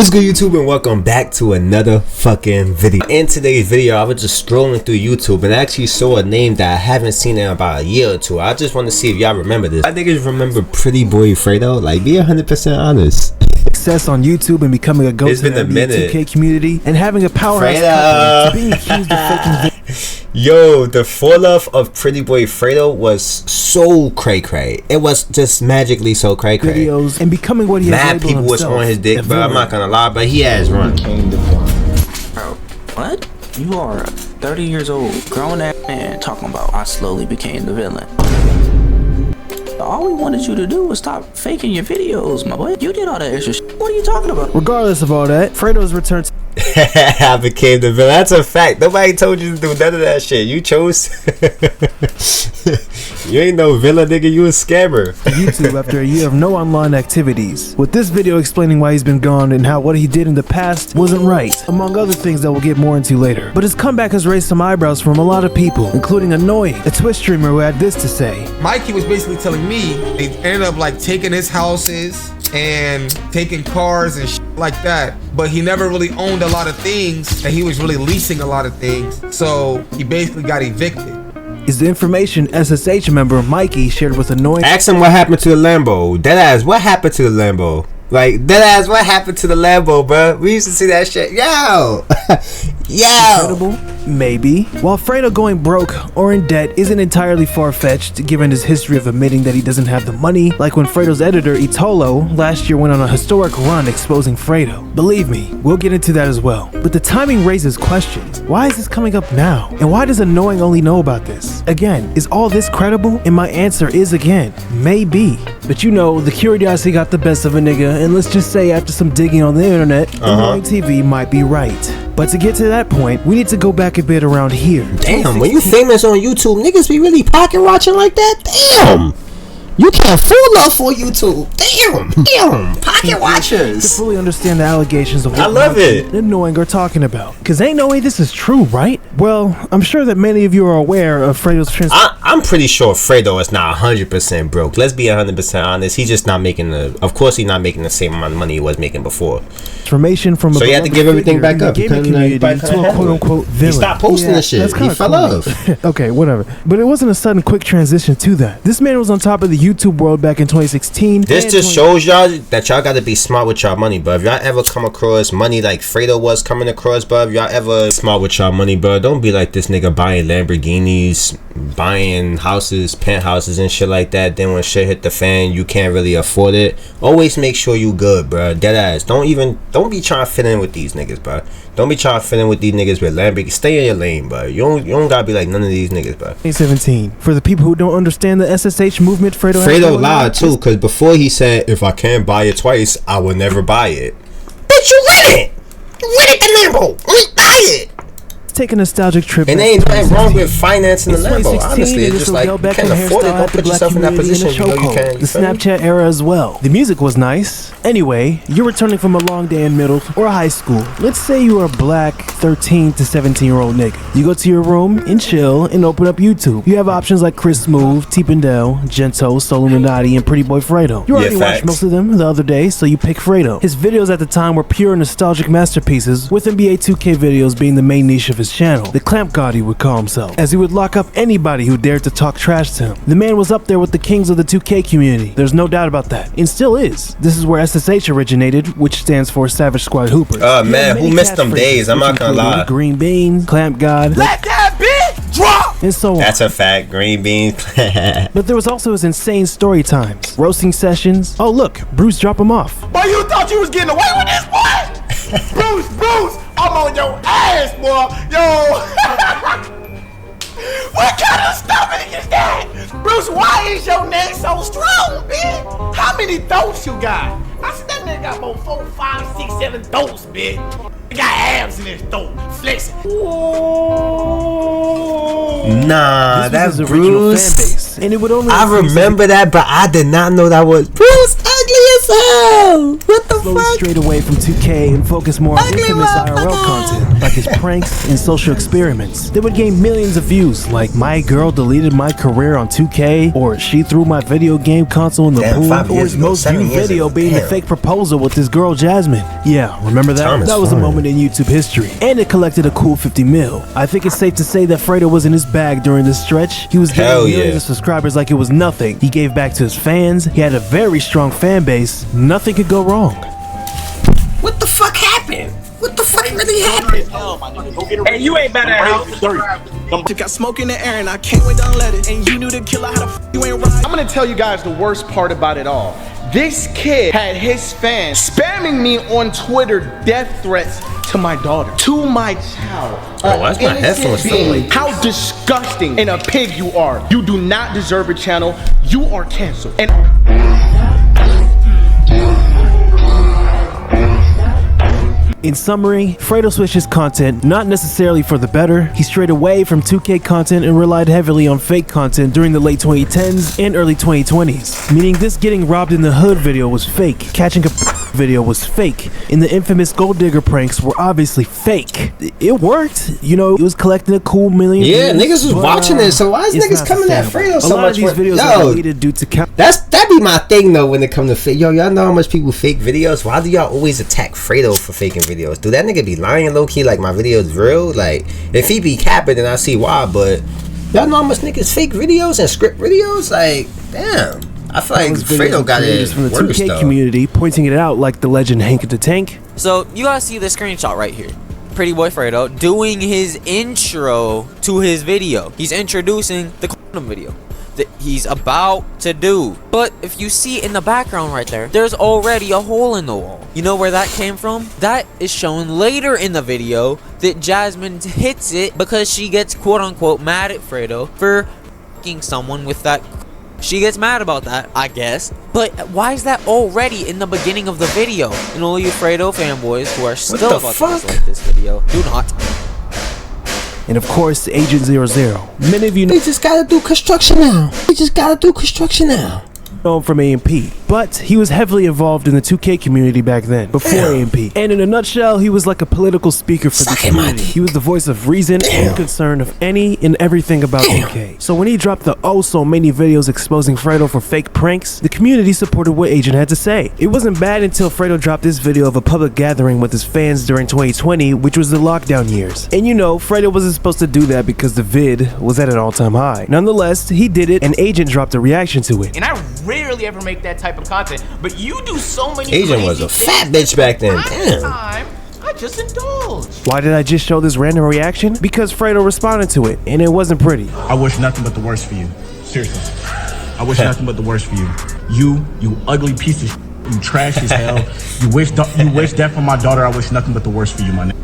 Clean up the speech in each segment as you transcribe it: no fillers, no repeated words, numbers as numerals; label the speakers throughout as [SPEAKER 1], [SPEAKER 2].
[SPEAKER 1] What's good, YouTube, and welcome back to another fucking video. In today's video, I was just strolling through YouTube and actually saw a name that I haven't seen in about a year or two. I just want to see if y'all remember this. I think you remember PrettyBoyFredo. Like, be 100% honest.
[SPEAKER 2] Success on YouTube and becoming a go-to in the NBA 2K community and having a powerhouse company to being accused of faking.
[SPEAKER 1] Yo, the fall off of PrettyBoyFredo was so cray-cray. It was just magically so cray-cray.
[SPEAKER 2] Videos and becoming what he has
[SPEAKER 1] mad people was on his dick, but I'm not gonna lie, but he has run.
[SPEAKER 3] Bro, what? You are a 30 years old grown-ass man talking about I slowly became the villain. All we wanted you to do was stop faking your videos, my boy. You did all that extra shit. What are you talking about?
[SPEAKER 2] Regardless of all that, Fredo's returned to
[SPEAKER 1] I became the villain. That's a fact. Nobody told you to do none of that shit. You chose. You ain't no villain, nigga. You a scammer.
[SPEAKER 2] YouTube after a year of no online activities. With this video explaining why he's been gone and how what he did in the past wasn't right, among other things that we'll get more into later. But his comeback has raised some eyebrows from a lot of people, including Annoying, a Twitch streamer who had this to say.
[SPEAKER 4] Mikey was basically telling me they ended up like taking his houses and taking cars and shit like that, but he never really owned a lot of things and he was really leasing a lot of things, so he basically got evicted.
[SPEAKER 2] Is the information SSH member Mikey shared with Annoying.
[SPEAKER 1] Ask him what happened to the Lambo. Deadass, what happened to the Lambo? Like, deadass, what happened to the Lambo, bro? We used to see that shit. Yo! Yo!
[SPEAKER 2] Incredible? Maybe. While Fredo going broke or in debt isn't entirely far-fetched, given his history of admitting that he doesn't have the money, like when Fredo's editor, Itolo, last year went on a historic run exposing Fredo. Believe me, we'll get into that as well. But the timing raises questions. Why is this coming up now? And why does Annoying only know about this? Again, is all this credible? And my answer is again, maybe. But you know, the curiosity got the best of a nigga, and let's just say after some digging on the internet, Annoying TV might be right. But to get to that point, we need to go back a bit around here.
[SPEAKER 1] Damn, when you famous on YouTube, niggas be really pocket watching like that? Damn! You can't fool up for YouTube. Damn, pocket watchers.
[SPEAKER 2] To fully understand the allegations of what
[SPEAKER 1] I love it.
[SPEAKER 2] and Annoying are talking about. Cause ain't no way this is true, right? Well, I'm sure that many of you are aware of Fredo's
[SPEAKER 1] I'm pretty sure Fredo is not 100% broke. Let's be 100% honest. He's just not making of course he's not making the same amount of money he was making before.
[SPEAKER 2] Transformation from
[SPEAKER 1] so he had to give everything back up.
[SPEAKER 2] To a quote-unquote villain.
[SPEAKER 1] He stopped posting the shit. He fell off.
[SPEAKER 2] Okay, whatever. But it wasn't a sudden quick transition to that. This man was on top of the YouTube world back in 2016.
[SPEAKER 1] This just shows y'all that y'all gotta be smart with y'all money, bro. If y'all ever come across money like Fredo was coming across, bro, if y'all ever smart with y'all money, bro, don't be like this nigga buying Lamborghinis, buying houses, penthouses and shit like that. Then when shit hit the fan, you can't really afford it. Always make sure you good, bro. Deadass. Don't be trying to fit in with these niggas, bro. Don't be trying to fit in with these niggas with Lamborghinis. Stay in your lane, bro. You don't gotta be like none of these niggas, bro.
[SPEAKER 2] 2017. For the people who don't understand the SSH movement, Fredo
[SPEAKER 1] lied too, because before he said, if I can't buy it twice, I will never buy it. Bitch, you rented! You rented the Lambo! Buy it!
[SPEAKER 2] Take a nostalgic trip.
[SPEAKER 1] And there ain't nothing wrong with financing the Lambo. Honestly, it's just like you can't afford it. Don't put yourself in that position. You know you can.
[SPEAKER 2] The Snapchat era as well. The music was nice. Anyway, you're returning from a long day in middle or high school. Let's say you are a black 13 to 17-year-old nigga. You go to your room and chill and open up YouTube. You have options like Chris Smooth, T-Pendel, Gento, Soluminati, and PrettyBoyFredo. You already watched most of them the other day, so you pick Fredo. His videos at the time were pure nostalgic masterpieces, with NBA 2K videos being the main niche of his channel. The Clamp God, he would call himself, as he would lock up anybody who dared to talk trash to him. The man was up there with the kings of the 2K community. There's no doubt about that, and still is. This is where SSH originated, which stands for Savage Squad Hoopers.
[SPEAKER 1] Man, who missed them days? I'm not gonna lie.
[SPEAKER 2] Green Bean, Clamp God,
[SPEAKER 4] Let that bitch drop!
[SPEAKER 2] and so on.
[SPEAKER 1] That's a fact. Green bean.
[SPEAKER 2] But there was also his insane story times, roasting sessions. Oh look, Bruce, drop him off.
[SPEAKER 4] Boy, you thought you was getting away with this, boy? Bruce, I'm on your ass, boy. Yo. What kind of stomach is that? Bruce, why is your neck so strong, bitch? How many throats you got? I said that nigga got about 4, 5, 6, 7 throats, bitch. He got abs in his throat, flexing.
[SPEAKER 1] Nah, that's
[SPEAKER 2] his original
[SPEAKER 1] Bruce.
[SPEAKER 2] fan base, and it would only
[SPEAKER 1] I remember that, but I did not know that was Bruce. Ugly as hell? What the
[SPEAKER 2] Slowly
[SPEAKER 1] fuck?
[SPEAKER 2] strayed away from 2K and focused more on
[SPEAKER 1] Ugly
[SPEAKER 2] infamous IRL
[SPEAKER 1] motherfucker.
[SPEAKER 2] content, like his pranks and social experiments. They would gain millions of views, like "My girl deleted my career on 2K," or "She threw my video game console in the
[SPEAKER 1] Damn,
[SPEAKER 2] pool,"
[SPEAKER 1] 5
[SPEAKER 2] or
[SPEAKER 1] years
[SPEAKER 2] his
[SPEAKER 1] ago,
[SPEAKER 2] most
[SPEAKER 1] 7
[SPEAKER 2] viewed
[SPEAKER 1] years
[SPEAKER 2] video
[SPEAKER 1] ago.
[SPEAKER 2] being the
[SPEAKER 1] Damn.
[SPEAKER 2] fake proposal with his girl Jasmine. Yeah, remember that?
[SPEAKER 1] Time is
[SPEAKER 2] That was a
[SPEAKER 1] flying.
[SPEAKER 2] moment in YouTube history, and it collected a cool 50 mil. I think it's safe to say that Fredo was in his bag during this stretch. He was
[SPEAKER 1] Hell
[SPEAKER 2] getting millions
[SPEAKER 1] yeah.
[SPEAKER 2] of subscribers like it was nothing. He gave back to his fans. He had a very strong fan base. Nothing could go wrong.
[SPEAKER 1] What the fuck happened? What the fuck really happened?
[SPEAKER 5] And you ain't better at
[SPEAKER 6] You got smoke in the air and I can't wait, don't let it. And you knew the killer, how the f you ain't right.
[SPEAKER 4] I'm gonna tell you guys the worst part about it all. This kid had his fans spamming me on Twitter death threats to my daughter, to my child.
[SPEAKER 1] Bro, why is my headphones still like
[SPEAKER 4] How disgusting and a pig you are. You do not deserve a channel. You are canceled. And
[SPEAKER 2] In summary, Fredo switched his content, not necessarily for the better. He strayed away from 2K content and relied heavily on fake content during the late 2010s and early 2020s, meaning this getting robbed in the hood video was fake, catching a video was fake, and the infamous gold digger pranks were obviously fake. It worked, you know, it was collecting a cool million
[SPEAKER 1] Yeah,
[SPEAKER 2] views,
[SPEAKER 1] niggas was
[SPEAKER 2] but,
[SPEAKER 1] watching it, so why is
[SPEAKER 2] it's
[SPEAKER 1] niggas
[SPEAKER 2] not
[SPEAKER 1] coming at
[SPEAKER 2] sustainable.
[SPEAKER 1] Fredo so
[SPEAKER 2] A lot
[SPEAKER 1] much?
[SPEAKER 2] of these videos
[SPEAKER 1] Yo,
[SPEAKER 2] are deleted due to
[SPEAKER 1] that be my thing though when it comes to fake. Yo, y'all know how much people fake videos? Why do y'all always attack Fredo for faking videos? Do that nigga be lying low key like my video is real? Like, if he be capping, then I see why, but y'all know how much niggas fake videos and script videos? Like, damn. I feel like Fredo got it
[SPEAKER 2] from the
[SPEAKER 1] worse
[SPEAKER 2] 2K
[SPEAKER 1] though.
[SPEAKER 2] community pointing it out like the legend Hank the Tank.
[SPEAKER 7] So you gotta see the screenshot right here. PrettyBoyFredo doing his intro to his video. He's introducing the condom video that he's about to do. But if you see in the background right there, there's already a hole in the wall. You know where that came from? That is shown later in the video that Jasmine hits it because she gets quote unquote mad at Fredo for f***ing someone with that. She gets mad about that, I guess. But why is that already in the beginning of the video? And all you Fredo fanboys who are still
[SPEAKER 1] the
[SPEAKER 7] about
[SPEAKER 1] fuck?
[SPEAKER 7] to dislike this video, do not.
[SPEAKER 2] And of course, Agent 00. Many of you know
[SPEAKER 1] They just gotta do construction now. They just gotta do construction now.
[SPEAKER 2] him from A&P, but he was heavily involved in the 2K community back then, before A&P. And in a nutshell, he was like a political speaker for the
[SPEAKER 1] Suck him,
[SPEAKER 2] community.
[SPEAKER 1] Monty.
[SPEAKER 2] He was the voice of reason and concern of any and everything about 2K. So when he dropped the oh so many videos exposing Fredo for fake pranks, the community supported what Agent had to say. It wasn't bad until Fredo dropped this video of a public gathering with his fans during 2020, which was the lockdown years. And you know, Fredo wasn't supposed to do that because the vid was at an all-time high. Nonetheless, he did it, and Agent dropped a reaction to it.
[SPEAKER 5] And I rarely ever make that type of content, but you do so many
[SPEAKER 1] Agent was
[SPEAKER 5] crazy
[SPEAKER 1] a fat
[SPEAKER 5] things
[SPEAKER 1] bitch back then.
[SPEAKER 5] that
[SPEAKER 1] Damn.
[SPEAKER 5] time, I just indulge.
[SPEAKER 2] Why did I just show this random reaction? Because Fredo responded to it, and it wasn't pretty.
[SPEAKER 8] I wish nothing but the worst for you. Seriously. I wish nothing but the worst for you. You ugly piece of shit. You trash as hell. You wish death for my daughter. I wish nothing but the worst for you, my nigga.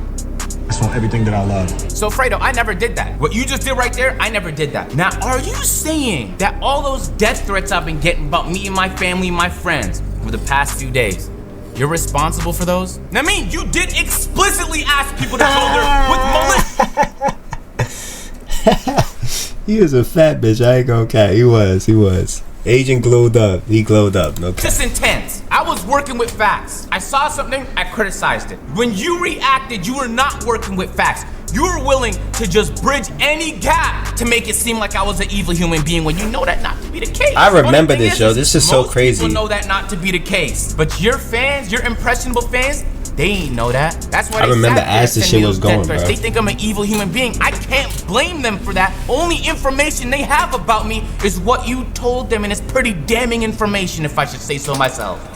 [SPEAKER 8] That's on everything that I love.
[SPEAKER 5] So Fredo, I never did that. What you just did right there, I never did that. Now, are you saying that all those death threats I've been getting about me and my family and my friends over the past few days, you're responsible for those? I mean, you did explicitly ask people to go there with malicious.
[SPEAKER 1] He was a fat bitch. I ain't gonna cat. He was. Agent glowed up. He glowed up. No cap.
[SPEAKER 5] Intent. I was working with facts. I saw something, I criticized it. When you reacted, you were not working with facts. You were willing to just bridge any gap to make it seem like I was an evil human being when you know that not to be the case.
[SPEAKER 1] I remember
[SPEAKER 5] Funny thing
[SPEAKER 1] this, yo. This is so
[SPEAKER 5] most
[SPEAKER 1] crazy.
[SPEAKER 5] People know that not to be the case, but your fans, your impressionable fans, they ain't know that. That's why
[SPEAKER 1] I
[SPEAKER 5] they
[SPEAKER 1] remember
[SPEAKER 5] sat there
[SPEAKER 1] as the
[SPEAKER 5] sending
[SPEAKER 1] shit was
[SPEAKER 5] those death
[SPEAKER 1] going,
[SPEAKER 5] threats.
[SPEAKER 1] bro.
[SPEAKER 5] They think I'm an evil human being. I can't blame them for that. Only information they have about me is what you told them, and it's pretty damning information, if I should say so myself.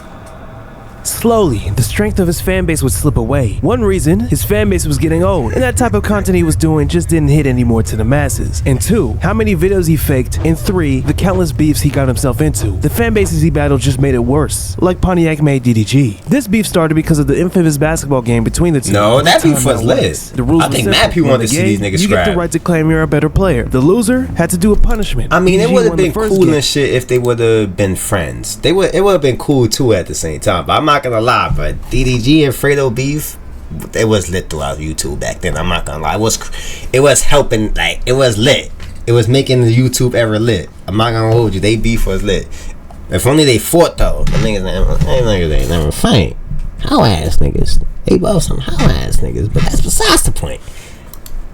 [SPEAKER 2] Slowly, the strength of his fan base would slip away. One reason, his fan base was getting old, and that type of content he was doing just didn't hit anymore to the masses. And two, how many videos he faked, and three, the countless beefs he got himself into. The fan bases he battled just made it worse, like Pontiac made DDG. This beef started because of the infamous basketball game between the two.
[SPEAKER 1] No, that beef
[SPEAKER 2] Time
[SPEAKER 1] was
[SPEAKER 2] out
[SPEAKER 1] lit.
[SPEAKER 2] west. The rules
[SPEAKER 1] I
[SPEAKER 2] were
[SPEAKER 1] think
[SPEAKER 2] simple.
[SPEAKER 1] mad people
[SPEAKER 2] In
[SPEAKER 1] wanted
[SPEAKER 2] the
[SPEAKER 1] to see these
[SPEAKER 2] game,
[SPEAKER 1] niggas
[SPEAKER 2] you get the
[SPEAKER 1] scrap.
[SPEAKER 2] right to claim you're a better player. The loser had to do a punishment.
[SPEAKER 1] I mean, it
[SPEAKER 2] DDG
[SPEAKER 1] would have
[SPEAKER 2] won the
[SPEAKER 1] been
[SPEAKER 2] first
[SPEAKER 1] cool
[SPEAKER 2] game.
[SPEAKER 1] and shit if they would have been friends. It would have been cool too at the same time. But I'm not gonna lie, but DDG and Fredo beef, it was lit throughout YouTube back then. I'm not gonna lie. It was helping. Like, it was lit. It was making the YouTube era lit. I'm not gonna hold you. They beef was lit. If only they fought though. The niggas ain't never fight. How ass niggas. They both some how ass niggas, but that's besides the point.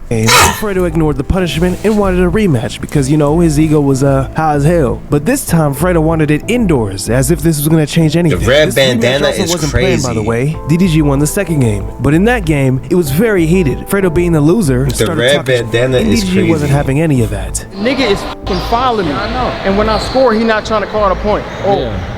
[SPEAKER 2] Fredo ignored the punishment and wanted a rematch because, you know, his ego was high as hell. But this time, Fredo wanted it indoors, as if this was going to change anything.
[SPEAKER 1] The red bandana is
[SPEAKER 2] wasn't
[SPEAKER 1] crazy.
[SPEAKER 2] Planned, by the way, DDG won the second game. But in that game, it was very heated. Fredo, being the loser, started
[SPEAKER 1] red
[SPEAKER 2] talking,
[SPEAKER 1] bandana
[SPEAKER 2] and
[SPEAKER 1] is
[SPEAKER 2] DDG
[SPEAKER 1] crazy.
[SPEAKER 2] wasn't having any of that.
[SPEAKER 4] Nigga is fucking fouling me. I know. And when I score, he not trying to call it a point.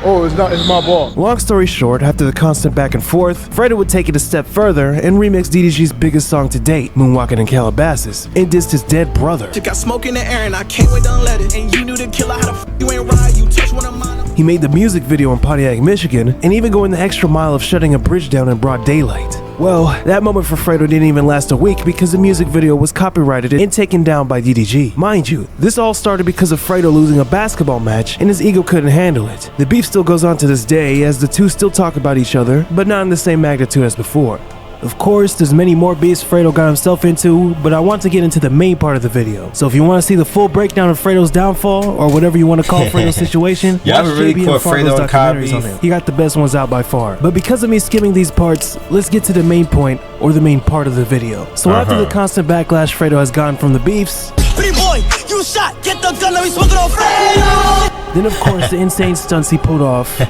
[SPEAKER 4] Oh, it's my ball.
[SPEAKER 2] Long story short, after the constant back and forth, Fredo would take it a step further and remix DDG's biggest song to date, Moonwalking in Calabasas, and dissed his dead brother.
[SPEAKER 6] Got smoke in the air and I can't wait to let it. And you knew the killer, how the f you ain't ride. You touch one of mine.
[SPEAKER 2] He made the music video in Pontiac, Michigan, and even going the extra mile of shutting a bridge down in broad daylight. Well, that moment for Fredo didn't even last a week because the music video was copyrighted and taken down by DDG. Mind you, this all started because of Fredo losing a basketball match and his ego couldn't handle it. The beef still goes on to this day as the two still talk about each other, but not in the same magnitude as before. Of course, there's many more beefs Fredo got himself into, but I want to get into the main part of the video. So if you want to see the full breakdown of Fredo's downfall, or whatever you want to call Fredo's situation,
[SPEAKER 1] Y'all ever really caught Fredo and Kyle
[SPEAKER 2] documentaries
[SPEAKER 1] beef?
[SPEAKER 2] on him. He got the best ones out by far. But because of me skimming these parts, let's get to the main point, or the main part of the video. So after the constant backlash Fredo has gotten from the beefs,
[SPEAKER 6] Pretty boy, you shot. Get the gun, let me smoke it on Fredo.
[SPEAKER 2] then of course the insane stunts he pulled off,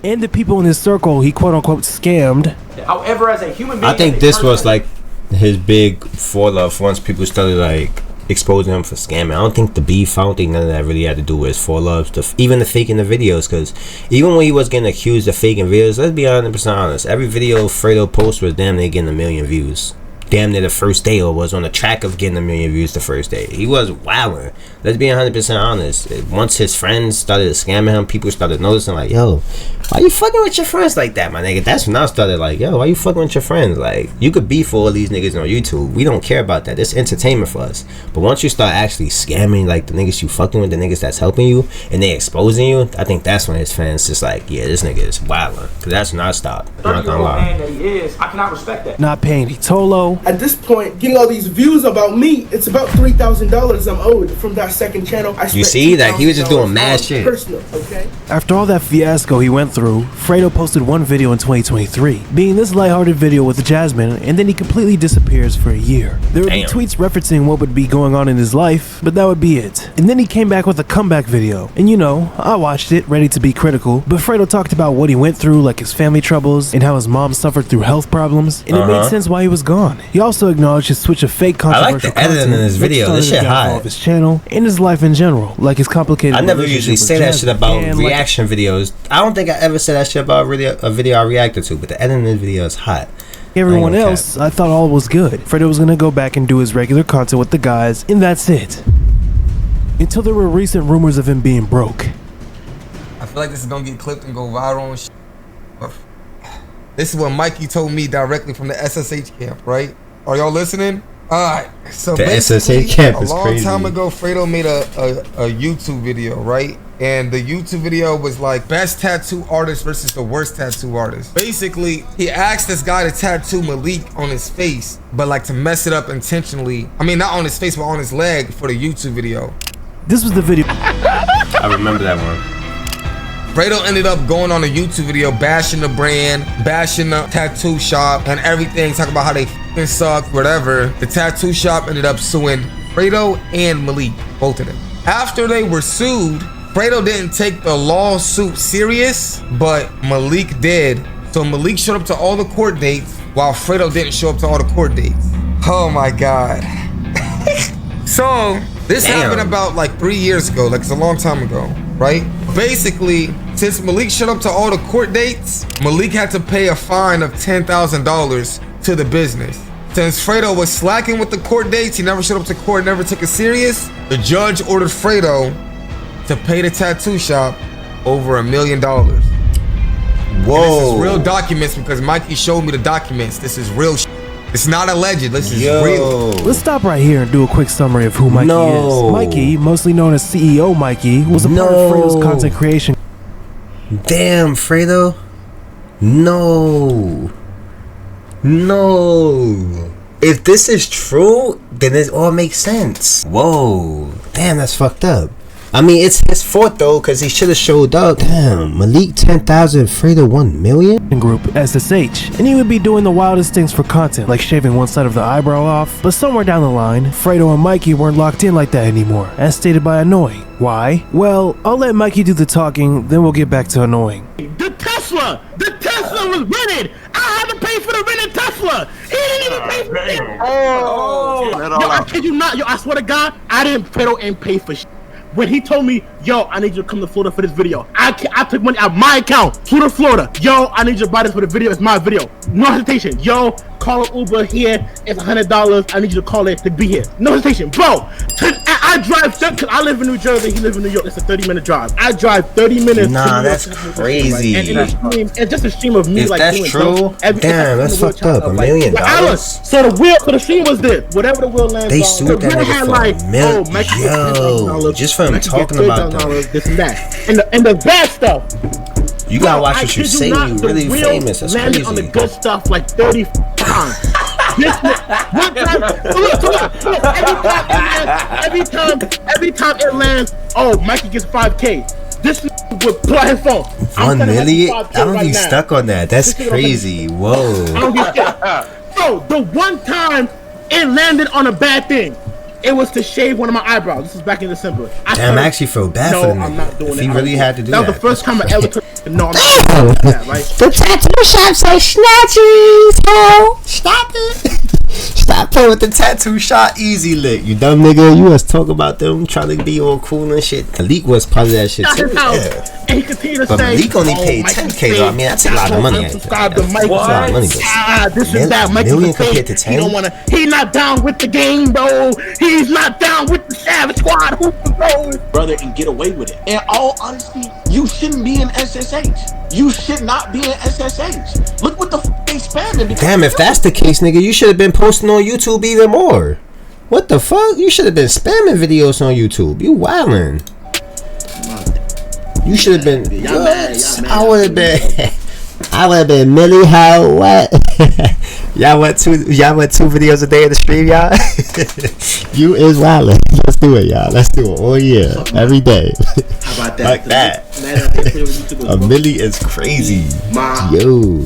[SPEAKER 2] and the people in his circle he quote-unquote scammed.
[SPEAKER 4] However, as a human being,
[SPEAKER 1] I think this was like his big fall off once people started like exposing him for scamming. I don't think the beef, I don't think none of that really had to do with his fall offs, even the faking the videos, because even when he was getting accused of faking videos, let's be 100% honest, every video Fredo posts was damn near getting 1 million views. Damn near the first day, or was on the track of getting 1 million views the first day. He was wilding. Let's be 100% honest. Once his friends started scamming him, people started noticing like, yo, why you fucking with your friends like that, my nigga? That's when I started like, yo, why you fucking with your friends? Like, you could beef all these niggas on YouTube. We don't care about that. It's entertainment for us. But once you start actually scamming like the niggas you fucking with, the niggas that's helping you, and they exposing you, I think that's when his fans just like, yeah, this nigga is wilding. Cause that's when I stopped. I'm not gonna lie.
[SPEAKER 4] man that he is, I cannot respect that.
[SPEAKER 2] Not paying Tolo.
[SPEAKER 9] At this point, getting all these views about me, it's about $3,000 I'm owed from that second channel.
[SPEAKER 1] You see, like he was just doing mad shit.
[SPEAKER 9] Personal, okay?
[SPEAKER 2] After all that fiasco he went through, Fredo posted one video in 2023, being this lighthearted video with Jasmine, and then he completely disappears for a year. There would be tweets referencing what would be going on in his life, but that would be it. And then he came back with a comeback video, and you know, I watched it, ready to be critical, but Fredo talked about what he went through, like his family troubles, and how his mom suffered through health problems, and it made sense why he was gone. He also acknowledged his switch of fake controversial
[SPEAKER 1] I like the editing in this video. This shit hot.
[SPEAKER 2] Of his channel and his life in general, like his complicated.
[SPEAKER 1] I never usually say that shit about reaction videos. I don't think I ever said that shit about a video I reacted to, but the editing in this video is hot.
[SPEAKER 2] Everyone else, I thought all was good. Fredo was gonna go back and do his regular content with the guys, and that's it. Until there were recent rumors of him being broke.
[SPEAKER 10] I feel like this is gonna get clipped and go viral and shit. This is what Mikey told me directly from the SSH camp, right? Are y'all listening? Alright, so
[SPEAKER 1] the
[SPEAKER 10] basically,
[SPEAKER 1] SSH camp is
[SPEAKER 10] a long
[SPEAKER 1] crazy.
[SPEAKER 10] time ago, Fredo made a YouTube video, right? And the YouTube video was like best tattoo artist versus the worst tattoo artist. Basically, he asked this guy to tattoo Malik on his face, but like to mess it up intentionally. I mean, not on his face, but on his leg for the YouTube video.
[SPEAKER 2] This was the video.
[SPEAKER 1] I remember that one.
[SPEAKER 10] Fredo ended up going on a YouTube video bashing the brand, bashing the tattoo shop and everything, talking about how they f***ing suck, whatever. The tattoo shop ended up suing Fredo and Malik, both of them. After they were sued, Fredo didn't take the lawsuit serious, but Malik did. So Malik showed up to all the court dates while Fredo didn't show up to all the court dates. Oh my God. So this happened about like 3 years ago, like it's a long time ago, right? Basically, since Malik showed up to all the court dates, Malik had to pay a fine of $10,000 to the business. Since Fredo was slacking with the court dates, he never showed up to court, never took it serious, the judge ordered Fredo to pay the tattoo shop over $1 million. Whoa. And this is real documents because Mikey showed me the documents. This is real shit. It's not alleged. This is real.
[SPEAKER 2] Let's stop right here and do a quick summary of who Mikey is. Mikey, mostly known as CEO Mikey, was a part of Fredo's content creation.
[SPEAKER 1] Damn, Fredo. No. if this is true, then it all makes sense. Whoa, damn, that's fucked up. I mean, it's his fault though, cause he should have showed up. Damn, Malik 10,000, Fredo 1 million.
[SPEAKER 2] Group SSH, and he would be doing the wildest things for content, like shaving one side of the eyebrow off. But somewhere down the line, Fredo and Mikey weren't locked in like that anymore, as stated by Annoying. Why? Well, I'll let Mikey do the talking, then we'll get back to Annoying.
[SPEAKER 9] The Tesla was rented. I had to pay for the rented Tesla. He didn't even pay for it. Yo, I kid you not. Yo, I swear to God, I didn't pay for shit. When he told me, yo, I need you to come to Florida for this video, I took money out of my account, flew to Florida. Yo, I need you to buy this for the video, it's my video. No hesitation. Yo, call an Uber here, it's $100, I need you to call it to be here. No hesitation. Bro, I drive, cause I live in New Jersey, he lives in New York, it's a 30-minute drive. I drive 30 minutes.
[SPEAKER 1] Nah, that's crazy.
[SPEAKER 9] And it's just a stream of me
[SPEAKER 1] if
[SPEAKER 9] like
[SPEAKER 1] that's
[SPEAKER 9] doing
[SPEAKER 1] true, damn, that's fucked up. $1 million.
[SPEAKER 9] So the stream was this, whatever the wheel lands
[SPEAKER 1] they
[SPEAKER 9] on,
[SPEAKER 1] sued that nigga for $1 million. Yo, just for him talking about them.
[SPEAKER 9] This and that. And the bad stuff.
[SPEAKER 1] You gotta watch what you say when you really famous. That's crazy.
[SPEAKER 9] On the good stuff like 30 times. Every time it lands, oh, Mikey gets 5K. This would pull out his phone.
[SPEAKER 1] 1 million? I don't be stuck on that. That's crazy. Whoa.
[SPEAKER 9] I don't get shit. Bro, the one time it landed on a bad thing, it was to shave one of my eyebrows. This is back in December.
[SPEAKER 1] Damn, I actually feel bad for him.
[SPEAKER 9] I'm not doing
[SPEAKER 1] if
[SPEAKER 9] it.
[SPEAKER 1] he really had to do that.
[SPEAKER 9] That was the first time I ever took. No, I'm not doing that, right?
[SPEAKER 1] The tattoo shop say snatchies, ho. Stop it. Stop playing with the tattoo shop. Easy lick. You dumb nigga. You was talking about them trying to be all cool and shit. Malik was part of that shit too.
[SPEAKER 9] Yeah. And he continued to
[SPEAKER 1] but
[SPEAKER 9] say,
[SPEAKER 1] Malik only paid 10K though. I mean, that's a lot of money.
[SPEAKER 9] Subscribe to Mike.
[SPEAKER 1] That's a lot of money.
[SPEAKER 9] This is that. Mike
[SPEAKER 1] million compared to 10.
[SPEAKER 9] He don't wanna. He's not down with the game, bro. He's not down with the Savage Squad.
[SPEAKER 4] Brother, and get away with it. In all honesty, you shouldn't be in SSH. You should not be in SSH. Look what the f they spamming.
[SPEAKER 1] Damn, if that's the case, nigga, you should have been posting on YouTube even more. What the fuck? You should have been spamming videos on YouTube. You wildin'. You should have been. I would have been. I would have been Millie. How what? y'all went two videos a day in the stream, y'all. You is wildin'. Let's do it, y'all. Let's do it all year, every day.
[SPEAKER 4] How about that?
[SPEAKER 1] Like that. A milli is crazy. Yo.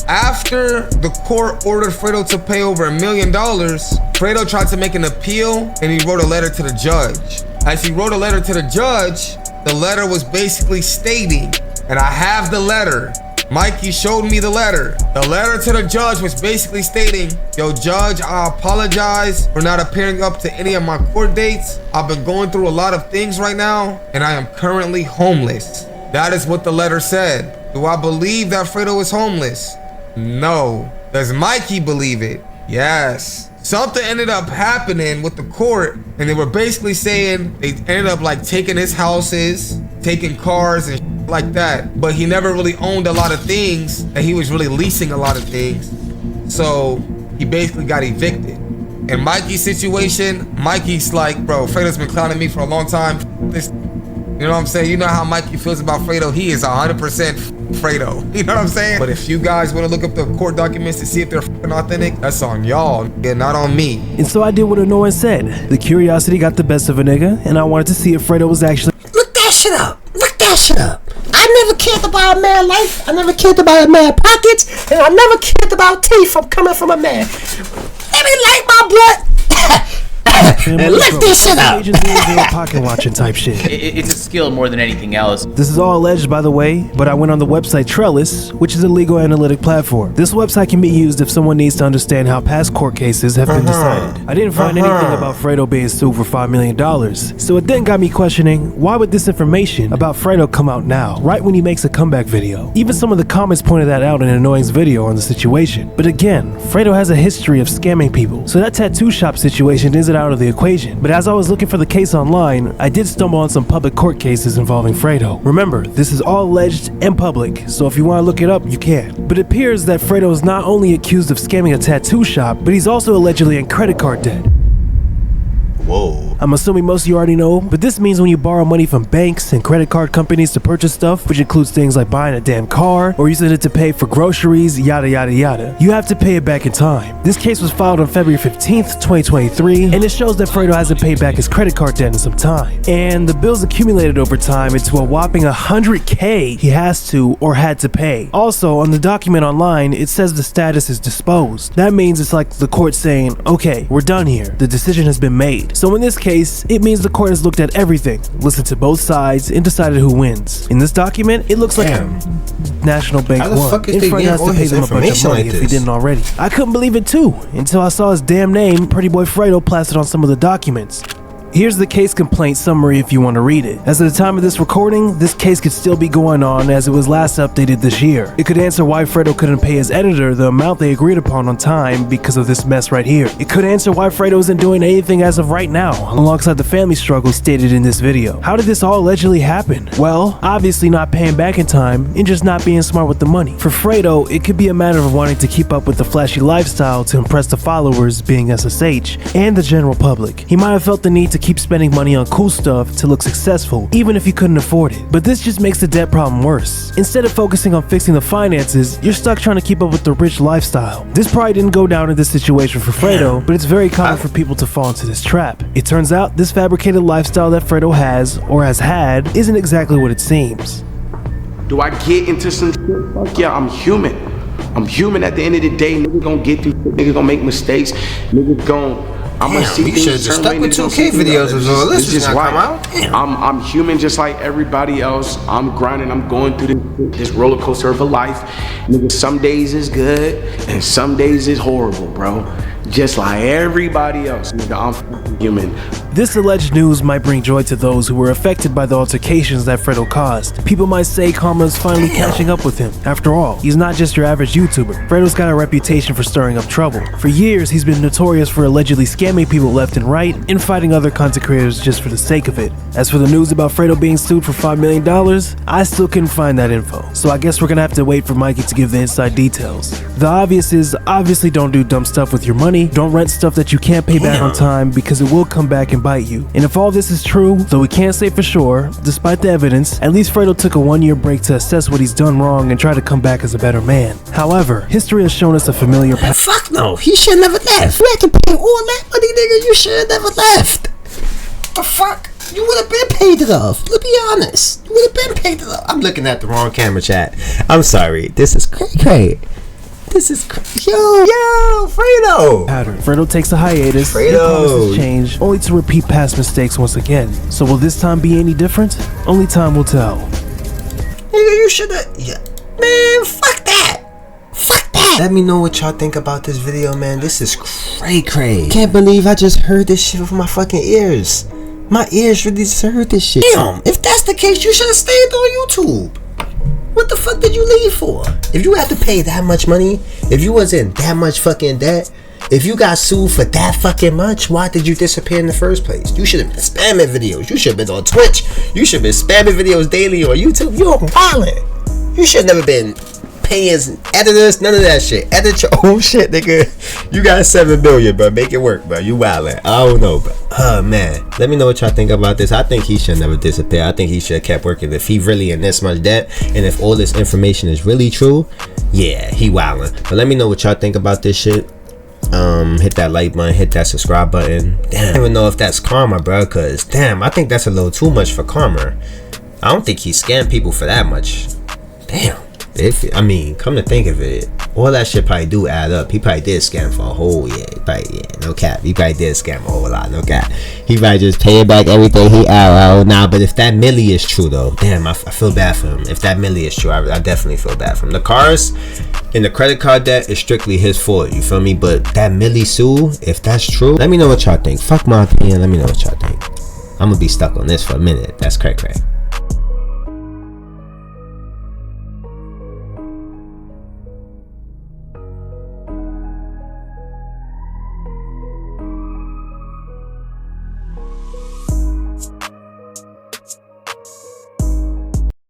[SPEAKER 10] After the court ordered Fredo to pay over $1 million, Fredo tried to make an appeal and he wrote a letter to the judge. As he wrote a letter to the judge, the letter was basically stating, and I have the letter. Mikey showed me the letter. The letter to the judge was basically stating, yo, judge, I apologize for not appearing up to any of my court dates. I've been going through a lot of things right now, and I am currently homeless. That is what the letter said. Do I believe that Fredo is homeless? No. Does Mikey believe it? Yes. Something ended up happening with the court, and they were basically saying they ended up like taking his houses, taking cars and like that, but he never really owned a lot of things, and he was really leasing a lot of things, so he basically got evicted. In Mikey's situation, Mikey's like, bro, Fredo's been clowning me for a long time. This, you know what I'm saying? You know how Mikey feels about Fredo. He is 100% Fredo. You know what I'm saying? But if you guys want to look up the court documents to see if they're authentic, that's on y'all, yeah, not on me.
[SPEAKER 2] And so I did what Annoying said. The curiosity got the best of a nigga, and I wanted to see if Fredo was actually.
[SPEAKER 1] Look that shit up. Look that shit up. I never cared about a man's life. I never cared about a man's pockets, and I never cared about teeth from coming from a man. Let me like my blood. And lift this shit up.
[SPEAKER 2] Pocket watching type shit.
[SPEAKER 5] It's a skill more than anything else.
[SPEAKER 2] This is all alleged, by the way, but I went on the website Trellis, which is a legal analytic platform. This website can be used if someone needs to understand how past court cases have been decided. I didn't find anything about Fredo being sued for $5 million, so it then got me questioning, why would this information about Fredo come out now, right when he makes a comeback video? Even some of the comments pointed that out in Annoying's video on the situation. But again, Fredo has a history of scamming people, so that tattoo shop situation isn't out of the equation. But as I was looking for the case online, I did stumble on some public court cases involving Fredo. Remember, this is all alleged and public, so if you want to look it up, you can. But it appears that Fredo is not only accused of scamming a tattoo shop, but he's also allegedly in credit card debt.
[SPEAKER 1] Whoa.
[SPEAKER 2] I'm assuming most of you already know, but this means when you borrow money from banks and credit card companies to purchase stuff, which includes things like buying a damn car or using it to pay for groceries, yada yada yada, you have to pay it back in time. This case was filed on February 15th, 2023, and it shows that Fredo hasn't paid back his credit card debt in some time. And the bills accumulated over time into a whopping $100K he has to or had to pay. Also, on the document online, it says the status is disposed. That means it's like the court saying, okay, we're done here. The decision has been made. So in this case, it means the court has looked at everything, listened to both sides, and decided who wins. In this document, it looks like National Bank won. And Fredo has to pay them a bunch of money if he didn't already. I couldn't believe it too, until I saw his damn name, PrettyBoyFredo, plastered on some of the documents. Here's the case complaint summary if you want to read it. As of the time of this recording, this case could still be going on as it was last updated this year. It could answer why Fredo couldn't pay his editor the amount they agreed upon on time because of this mess right here. It could answer why Fredo isn't doing anything as of right now, alongside the family struggles stated in this video. How did this all allegedly happen? Well, obviously not paying back in time and just not being smart with the money. For Fredo, it could be a matter of wanting to keep up with the flashy lifestyle to impress the followers, being SSH, and the general public. He might have felt the need to keep spending money on cool stuff to look successful, even if he couldn't afford it. But this just makes the debt problem worse. Instead of focusing on fixing the finances, you're stuck trying to keep up with the rich lifestyle. This probably didn't go down in this situation for Fredo, but it's very common for people to fall into this trap. It turns out this fabricated lifestyle that Fredo has, or has had, isn't exactly what it seems.
[SPEAKER 4] Do I get into some shit? Fuck yeah, I'm human. I'm human at the end of the day. Niggas gonna get through shit. Niggas gonna make mistakes. Niggas gonna... I'm gonna see
[SPEAKER 1] you should have just stuck with 2K videos as well. This is not come out.
[SPEAKER 4] I'm human just like everybody else. I'm grinding. I'm going through this roller coaster of a life. Nigga, some days is good and some days is horrible, bro. Just like everybody else, nigga, I'm human.
[SPEAKER 2] This alleged news might bring joy to those who were affected by the altercations that Fredo caused. People might say karma is finally catching up with him. After all, he's not just your average YouTuber. Fredo's got a reputation for stirring up trouble. For years, he's been notorious for allegedly scamming people left and right and fighting other content creators just for the sake of it. As for the news about Fredo being sued for $5 million, I still couldn't find that info. So I guess we're gonna have to wait for Mikey to give the inside details. The obvious is, obviously don't do dumb stuff with your money. Don't rent stuff that you can't pay back on time because it will come back and bite you. And if all this is true, though we can't say for sure, despite the evidence, at least Fredo took a 1-year break to assess what he's done wrong and try to come back as a better man. However, history has shown us a familiar path.
[SPEAKER 1] Fuck no, he should never left. You had to pay all that money, nigga. You should have never left. The fuck? You would have been paid it off. Let's be honest. You would have been paid it off. I'm looking at the wrong camera, chat. I'm sorry. This is crazy. This is yo, Fredo.
[SPEAKER 2] Fredo takes a hiatus. Promises change, only to repeat past mistakes once again. So will this time be any different? Only time will tell.
[SPEAKER 1] Nigga, you shoulda. Yeah. Man, fuck that. Fuck that. Let me know what y'all think about this video, man. This is cray. Can't believe I just heard this shit with my fucking ears. My ears really just heard this shit. Damn, if that's the case, you should have stayed on YouTube. What the fuck did you leave for? If you had to pay that much money, if you was in that much fucking debt, if you got sued for that fucking much, why did you disappear in the first place? You should have been spamming videos. You should have been on Twitch. You should have been spamming videos daily on YouTube. You're wildin'. You should have never been paying editors, none of that shit. Edit your own shit, nigga. You got 7 billion, bro. Make it work, bro. You wildin'. I don't know, bro. Oh man, let me know what y'all think about this. I think he should never disappear. I think he should have kept working. If he really in this much debt, and if all this information is really true, yeah, he wildin'. But let me know what y'all think about this shit. Hit that like button, hit that subscribe button. Damn, I don't even know if that's karma, bro. Cause damn, I think that's a little too much for karma. I don't think he scammed people for that much. Damn. I mean, come to think of it, all that shit probably do add up. He probably did scam for a whole year. No cap. He probably did scam a whole lot. No cap. He probably just paid back everything he owed. Nah, but if that milli is true though, damn, I feel bad for him. If that milli is true, I definitely feel bad for him. The cars and the credit card debt is strictly his fault. You feel me? But that milli sue, if that's true, let me know what y'all think. Fuck my opinion. Let me know what y'all think. I'm gonna be stuck on this for a minute. That's cray.